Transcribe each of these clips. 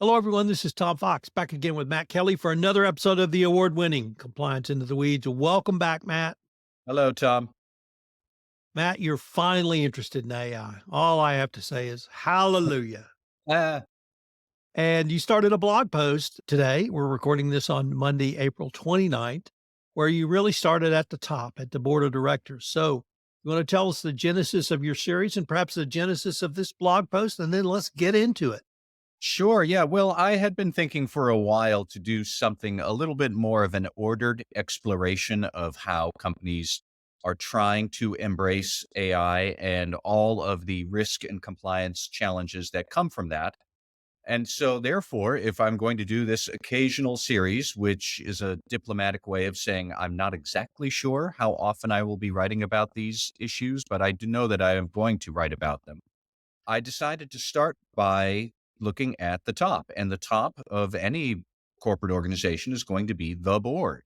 Hello, everyone. This is Tom Fox back again with Matt Kelly for another episode of the award winning Compliance Into the Weeds. Welcome back, Matt. Hello, Tom. Matt, you're finally interested in AI. All I have to say is hallelujah. Ah, And you started a blog post today. We're recording this on Monday, April 29th, where you really started at the top at the board of directors. So, you want to tell us the genesis of your series and perhaps the genesis of this blog post, and then let's get into it. sure. Yeah. Well, I had been thinking for a while to do something a little bit more of an ordered exploration of how companies are trying to embrace AI and all of the risk and compliance challenges that come from that. And so, therefore, if I'm going to do this occasional series, which is a diplomatic way of saying I'm not exactly sure how often I will be writing about these issues, but I do know that I am going to write about them. I decided to start by looking at the top, and the top of any corporate organization is going to be the board.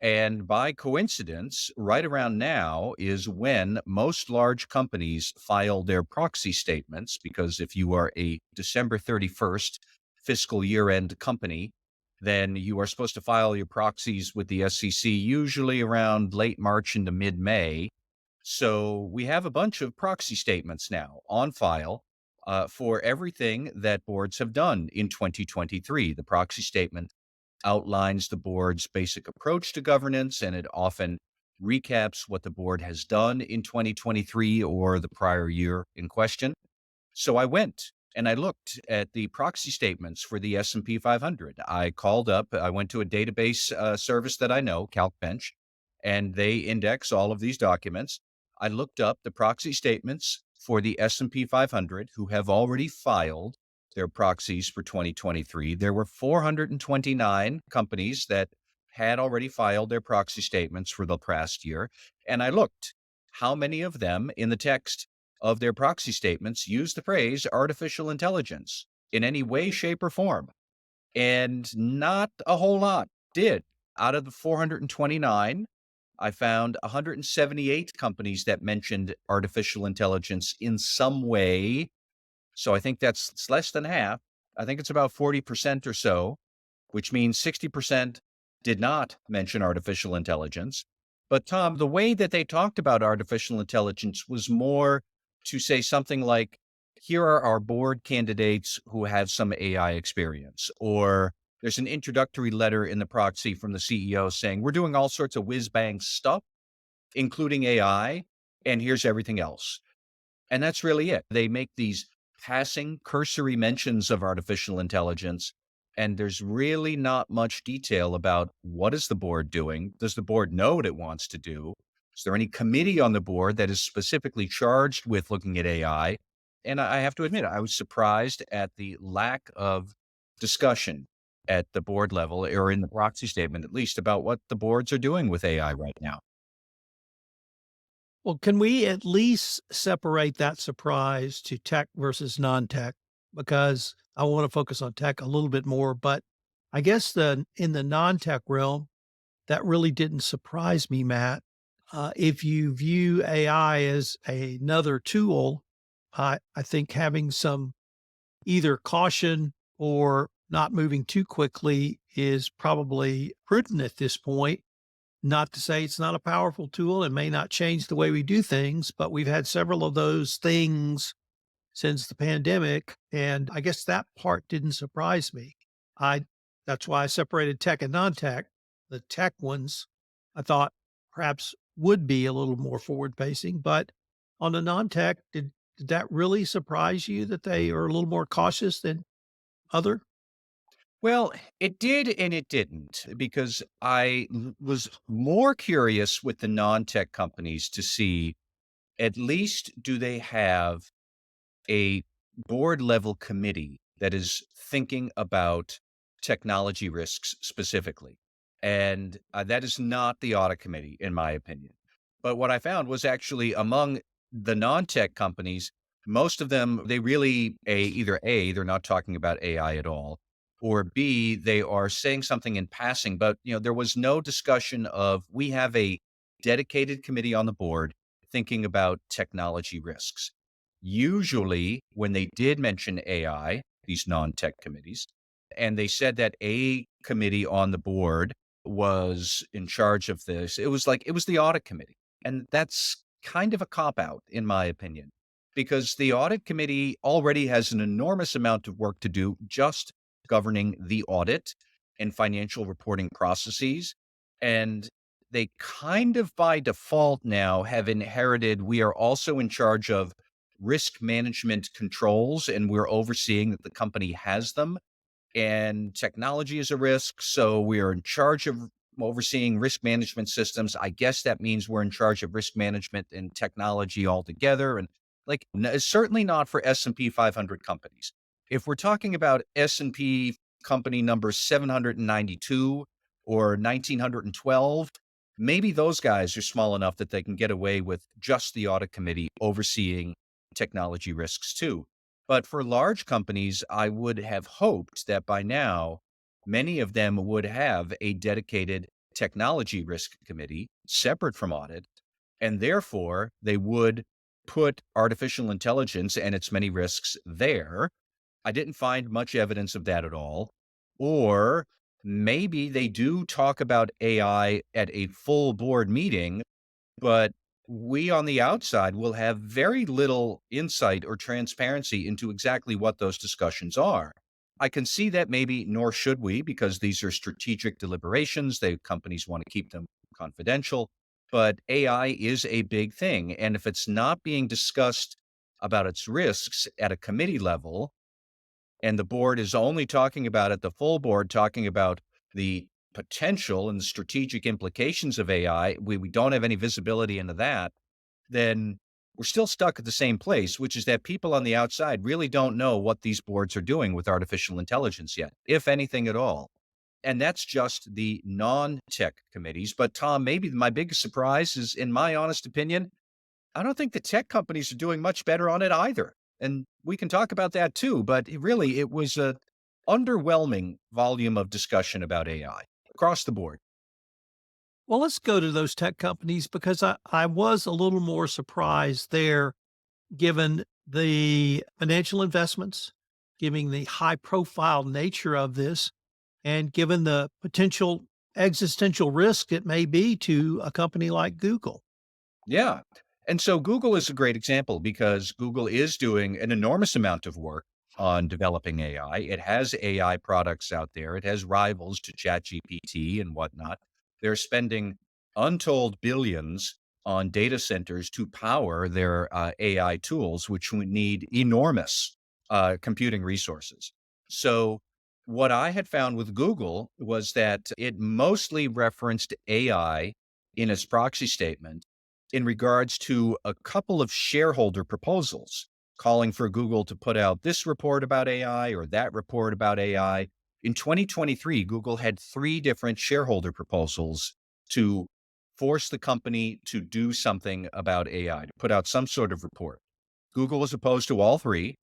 And by coincidence, right around now is when most large companies file their proxy statements. Because if you are a December 31st fiscal year end company, then you are supposed to file your proxies with the SEC usually around late March into mid May. So we have a bunch of proxy statements now on file for everything that boards have done in 2023. The proxy statement outlines the board's basic approach to governance, and it often recaps what the board has done in 2023 or the prior year in question. So I went and I looked at the proxy statements for the S&P 500. I went to a database service that I know, CalcBench, and they index all of these documents. I looked up the proxy statements for the S&P 500 who have already filed their proxies for 2023. There were 429 companies that had already filed their proxy statements for the past year. And I looked how many of them in the text of their proxy statements use the phrase artificial intelligence in any way, shape, or form. And not a whole lot did. Out of the 429, I found 178 companies that mentioned artificial intelligence in some way. So I think it's less than half. I think it's about 40% or so, which means 60% did not mention artificial intelligence. But Tom, the way that they talked about artificial intelligence was more to say something like, here are our board candidates who have some AI experience, or there's an introductory letter in the proxy from the CEO saying, we're doing all sorts of whiz bang stuff, including AI, and here's everything else. And that's really it. They make these passing cursory mentions of artificial intelligence, and there's really not much detail about what is the board doing? Does the board know what it wants to do? Is there any committee on the board that is specifically charged with looking at AI? And I have to admit, I was surprised at the lack of discussion at the board level or in the proxy statement, at least about what the boards are doing with AI right now. Well, can we at least separate that surprise to tech versus non-tech? Because I want to focus on tech a little bit more, but I guess in the non-tech realm, that really didn't surprise me, Matt. If you view AI as another tool, I think having some either caution or not moving too quickly is probably prudent at this point. Not to say it's not a powerful tool. It may not change the way we do things, but we've had several of those things since the pandemic. And I guess that part didn't surprise me. I That's why I separated tech and non-tech. The tech ones I thought perhaps would be a little more forward facing, but on the non-tech, did that really surprise you that they are a little more cautious than other? Well, it did and it didn't because was more curious with the non-tech companies to see at least do they have a board level committee that is thinking about technology risks specifically. And that is not the audit committee, in my opinion. But what I found was actually among the non tech companies, most of them, they really, either A, they're not talking about AI at all, or B, they are saying something in passing. But, there was no discussion of we have a dedicated committee on the board thinking about technology risks. Usually, when they did mention AI, these non-tech committees. And they said that a committee on the board was in charge of this. It was the audit committee. And that's kind of a cop out, in my opinion, because the audit committee already has an enormous amount of work to do just governing the audit and financial reporting processes. And they kind of by default now have inherited, we are also in charge of risk management controls and we're overseeing that the company has them, and technology is a risk. So we are in charge of overseeing risk management systems. I guess that means we're in charge of risk management and technology altogether. And certainly not for S&P 500 companies. If we're talking about S&P company number 792 or 1912, maybe those guys are small enough that they can get away with just the audit committee overseeing technology risks too. But for large companies, I would have hoped that by now, many of them would have a dedicated technology risk committee separate from audit, and therefore they would put artificial intelligence and its many risks there. I didn't find much evidence of that at all. Or maybe they do talk about AI at a full board meeting, but we on the outside will have very little insight or transparency into exactly what those discussions are. I can see that maybe, nor should we, because these are strategic deliberations. The companies want to keep them confidential. But AI is a big thing. And if it's not being discussed about its risks at a committee level, and the board is only talking about it, the full board talking about the potential and the strategic implications of AI, we don't have any visibility into that, then we're still stuck at the same place, which is that people on the outside really don't know what these boards are doing with artificial intelligence yet, if anything at all. And that's just the non-tech committees. But Tom, maybe my biggest surprise is, in my honest opinion, I don't think the tech companies are doing much better on it either. And we can talk about that too, but it was a underwhelming volume of discussion about AI across the board. Well, let's go to those tech companies because I was a little more surprised there given the financial investments, given the high profile nature of this, and given the potential existential risk it may be to a company like Google. Yeah. And so Google is a great example because Google is doing an enormous amount of work on developing AI. It has AI products out there. It has rivals to ChatGPT and whatnot. They're spending untold billions on data centers to power their AI tools, which would need enormous computing resources. So, what I had found with Google was that it mostly referenced AI in its proxy statement in regards to a couple of shareholder proposals calling for Google to put out this report about AI or that report about AI. In 2023, Google had three different shareholder proposals to force the company to do something about AI, to put out some sort of report. Google was opposed to all three.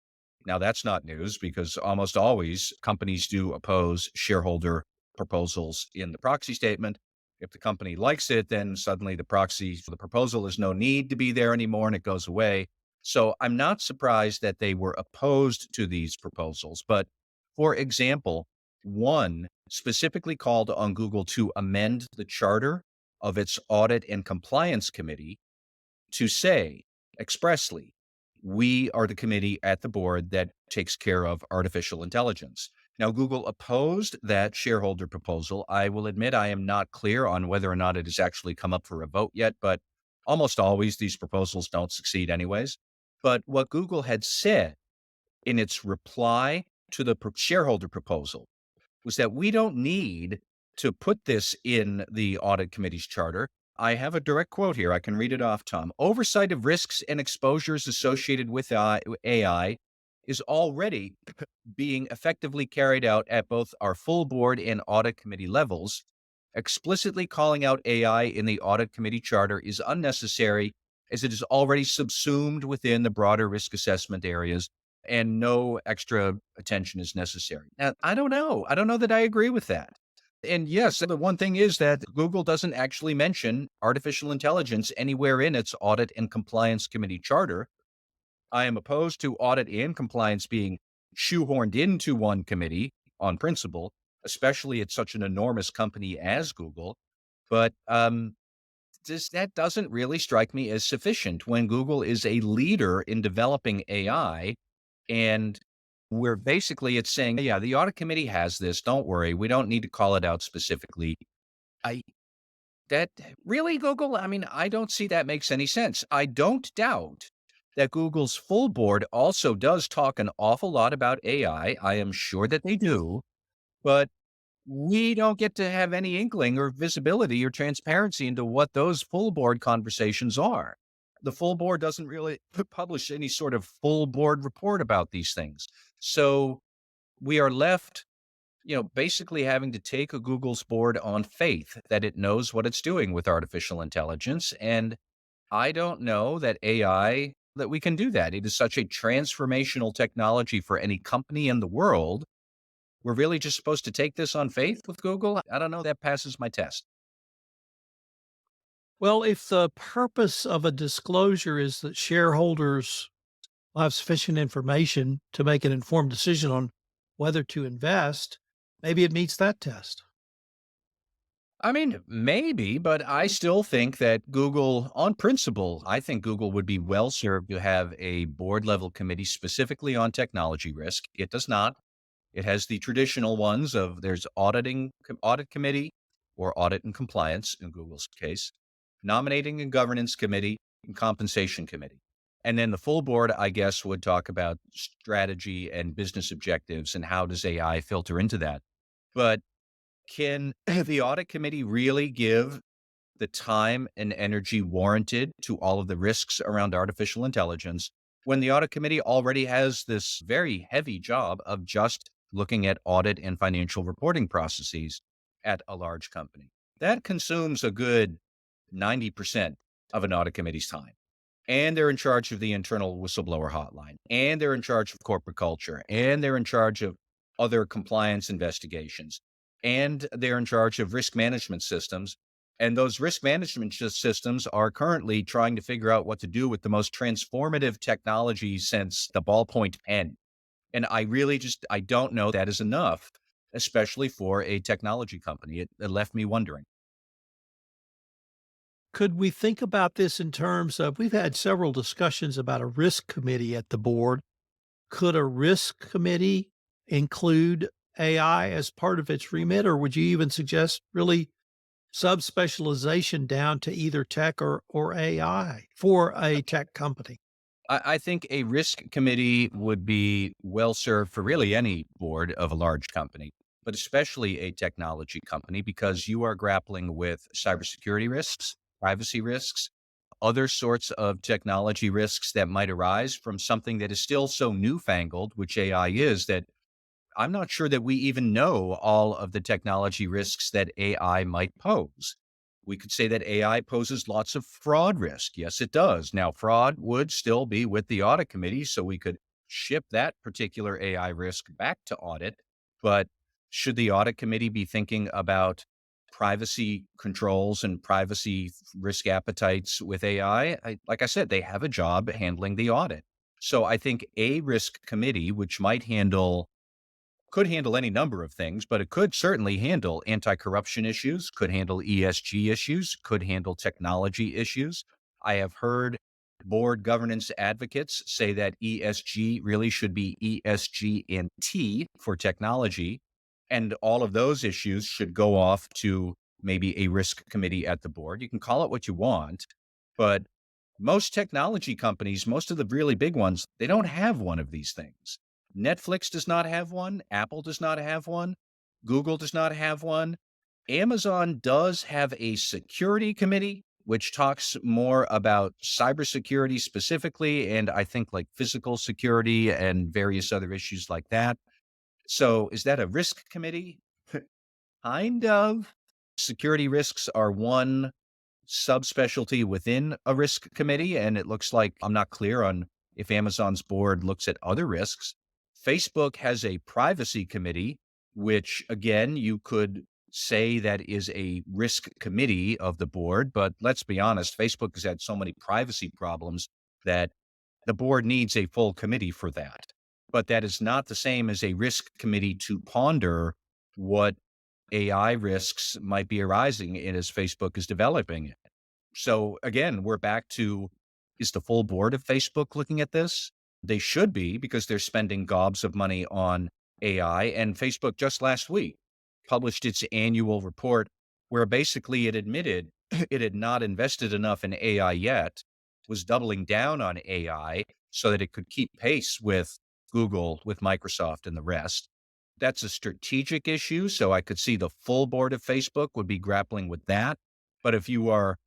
Now, that's not news because almost always companies do oppose shareholder proposals in the proxy statement. If the company likes it, then suddenly the proxy for the proposal is no need to be there anymore and it goes away. So I'm not surprised that they were opposed to these proposals. But for example, one specifically called on Google to amend the charter of its audit and compliance committee to say expressly, we are the committee at the board that takes care of artificial intelligence. Now, Google opposed that shareholder proposal. I will admit I am not clear on whether or not it has actually come up for a vote yet, but almost always these proposals don't succeed anyways. But what Google had said in its reply to the shareholder proposal was that we don't need to put this in the audit committee's charter. I have a direct quote here. I can read it off, Tom. Oversight of risks and exposures associated with AI is already being effectively carried out at both our full board and audit committee levels. Explicitly calling out AI in the audit committee charter is unnecessary as it is already subsumed within the broader risk assessment areas and no extra attention is necessary. Now, I don't know. I don't know that I agree with that. And yes, the one thing is that Google doesn't actually mention artificial intelligence anywhere in its audit and compliance committee charter. I am opposed to audit and compliance being shoehorned into one committee on principle, especially at such an enormous company as Google. But that doesn't really strike me as sufficient when Google is a leader in developing AI. And we're basically it's saying, yeah, the audit committee has this. Don't worry. We don't need to call it out specifically. I that really, Google? I mean, I don't see that makes any sense. I don't doubt that Google's full board also does talk an awful lot about AI. I am sure that they do, but we don't get to have any inkling or visibility or transparency into what those full board conversations are. The full board doesn't really publish any sort of full board report about these things. So we are left, basically having to take a Google's board on faith that it knows what it's doing with artificial intelligence. And I don't know that AI, that we can do that. It is such a transformational technology for any company in the world. We're really just supposed to take this on faith with Google? I don't know. That passes my test. Well, if the purpose of a disclosure is that shareholders will have sufficient information to make an informed decision on whether to invest, maybe it meets that test. I mean, maybe, but I still think that Google, on principle, I think Google would be well served to have a board level committee specifically on technology risk. It does not. It has the traditional ones of there's audit committee or audit and compliance in Google's case, nominating and governance committee and compensation committee. And then the full board, I guess, would talk about strategy and business objectives and how does AI filter into that. But can the audit committee really give the time and energy warranted to all of the risks around artificial intelligence when the audit committee already has this very heavy job of just looking at audit and financial reporting processes at a large company? That consumes a good 90% of an audit committee's time. And they're in charge of the internal whistleblower hotline, and they're in charge of corporate culture, and they're in charge of other compliance investigations, and they're in charge of risk management systems. And those risk management systems are currently trying to figure out what to do with the most transformative technology since the ballpoint pen. And I really I don't know that is enough, especially for a technology company. It left me wondering. Could we think about this in terms of we've had several discussions about a risk committee at the board. Could a risk committee include AI as part of its remit, or would you even suggest really subspecialization down to either tech or AI for a tech company? I think a risk committee would be well served for really any board of a large company, but especially a technology company, because you are grappling with cybersecurity risks, privacy risks, other sorts of technology risks that might arise from something that is still so newfangled, which AI is, that I'm not sure that we even know all of the technology risks that AI might pose. We could say that AI poses lots of fraud risk. Yes, it does. Now, fraud would still be with the audit committee, so we could ship that particular AI risk back to audit. But should the audit committee be thinking about privacy controls and privacy risk appetites with AI? Like I said, they have a job handling the audit. So I think a risk committee, which could handle any number of things, but it could certainly handle anti-corruption issues, could handle ESG issues, could handle technology issues. I have heard board governance advocates say that ESG really should be ESG and T for technology. And all of those issues should go off to maybe a risk committee at the board. You can call it what you want, but most technology companies, most of the really big ones, they don't have one of these things. Netflix does not have one. Apple does not have one. Google does not have one. Amazon does have a security committee, which talks more about cybersecurity specifically, and I think like physical security and various other issues like that. So is that a risk committee? Kind of. Security risks are one subspecialty within a risk committee. And it looks like I'm not clear on if Amazon's board looks at other risks. Facebook has a privacy committee, which again, you could say that is a risk committee of the board. But let's be honest, Facebook has had so many privacy problems that the board needs a full committee for that. but that is not the same as a risk committee to ponder what AI risks might be arising in as Facebook is developing it. So again, we're back to, is the full board of Facebook looking at this? They should be, because they're spending gobs of money on AI. And Facebook just last week published its annual report where basically it admitted it had not invested enough in AI yet, was doubling down on AI so that it could keep pace with Google, with Microsoft, and the rest. That's a strategic issue. So I could see the full board of Facebook would be grappling with that. But if you are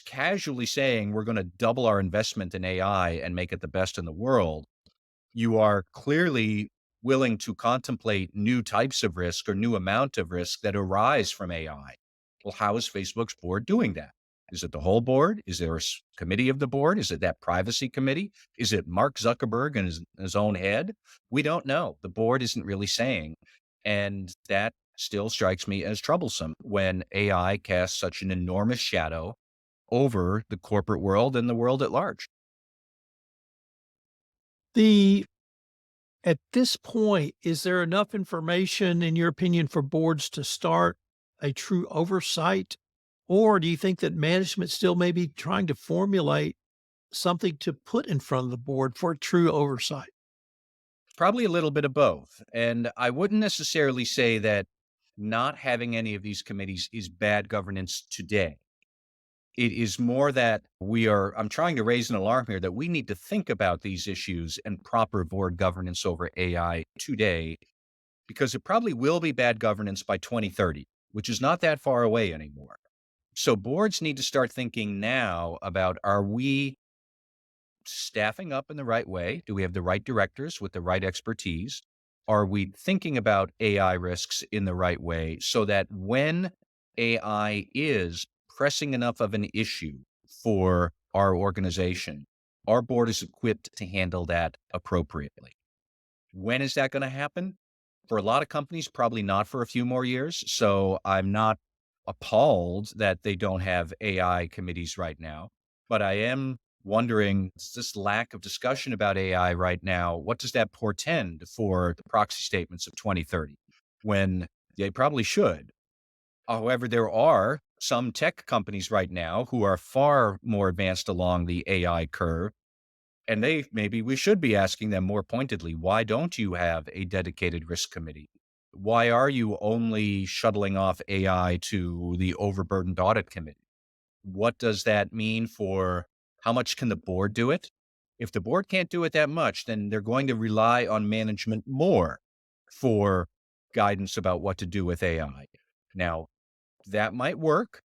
casually saying we're going to double our investment in AI and make it the best in the world, you are clearly willing to contemplate new types of risk or new amount of risk that arise from AI. Well, how is Facebook's board doing that? Is it the whole board? Is there a committee of the board? Is it that privacy committee? Is it Mark Zuckerberg and his own head? We don't know. The board isn't really saying. And that still strikes me as troublesome when AI casts such an enormous shadow over the corporate world and the world at large. The At this point, is there enough information, in your opinion, for boards to start a true oversight? Or do you think that management still may be trying to formulate something to put in front of the board for true oversight? Probably a little bit of both. And I wouldn't necessarily say that not having any of these committees is bad governance today. It is more that I'm trying to raise an alarm here that we need to think about these issues and proper board governance over AI today, because it probably will be bad governance by 2030, which is not that far away anymore. So boards need to start thinking now about, are we staffing up in the right way? Do we have the right directors with the right expertise? Are we thinking about AI risks in the right way so that when AI is pressing enough of an issue for our organization, our board is equipped to handle that appropriately? When is that going to happen? For a lot of companies, probably not for a few more years. So I'm not appalled that they don't have AI committees right now, but I am wondering, this lack of discussion about AI right now, what does that portend for the proxy statements of 2030 when they probably should? However, there are some tech companies right now who are far more advanced along the AI curve, and maybe we should be asking them more pointedly, why don't you have a dedicated risk committee? Why are you only shuttling off AI to the overburdened audit committee? What does that mean for how much can the board do it? If the board can't do it that much, then they're going to rely on management more for guidance about what to do with AI. Now, that might work,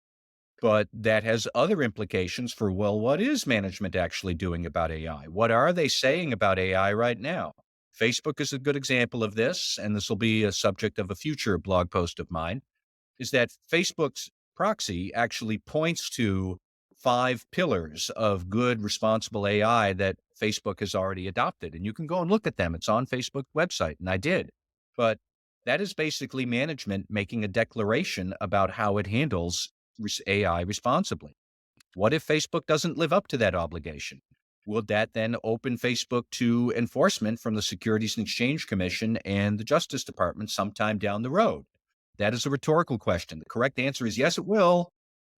but that has other implications for, well, what is management actually doing about AI? What are they saying about AI right now? Facebook is a good example of this, and this will be a subject of a future blog post of mine, is that Facebook's proxy actually points to 5 pillars of good, responsible AI that Facebook has already adopted. And you can go and look at them. It's on Facebook website, and I did. But that is basically management making a declaration about how it handles AI responsibly. What if Facebook doesn't live up to that obligation? Would that then open Facebook to enforcement from the Securities and Exchange Commission and the Justice Department sometime down the road? That is a rhetorical question. The correct answer is yes, it will,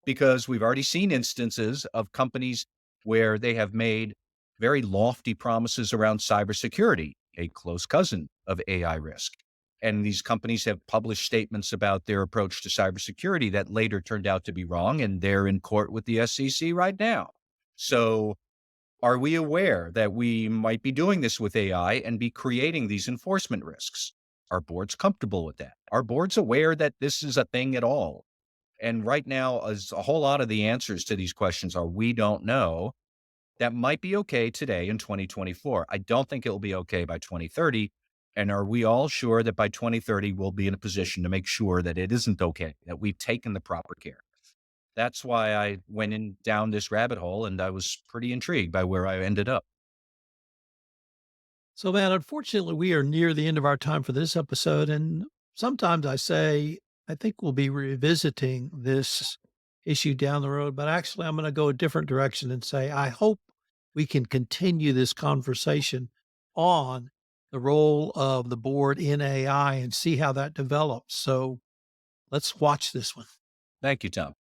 because we've already seen instances of companies where they have made very lofty promises around cybersecurity, a close cousin of AI risk. And these companies have published statements about their approach to cybersecurity that later turned out to be wrong, and they're in court with the SEC right now. So, are we aware that we might be doing this with AI and be creating these enforcement risks? Are boards comfortable with that? Are boards aware that this is a thing at all? And right now, as a whole lot of the answers to these questions are, we don't know. That might be okay today in 2024. I don't think it will be okay by 2030. And are we all sure that by 2030, we'll be in a position to make sure that it isn't okay, that we've taken the proper care? That's why I went in down this rabbit hole, and I was pretty intrigued by where I ended up. So, man, unfortunately, we are near the end of our time for this episode. And sometimes I say, I think we'll be revisiting this issue down the road. But actually, I'm going to go a different direction and say, I hope we can continue this conversation on the role of the board in AI and see how that develops. So let's watch this one. Thank you, Tom.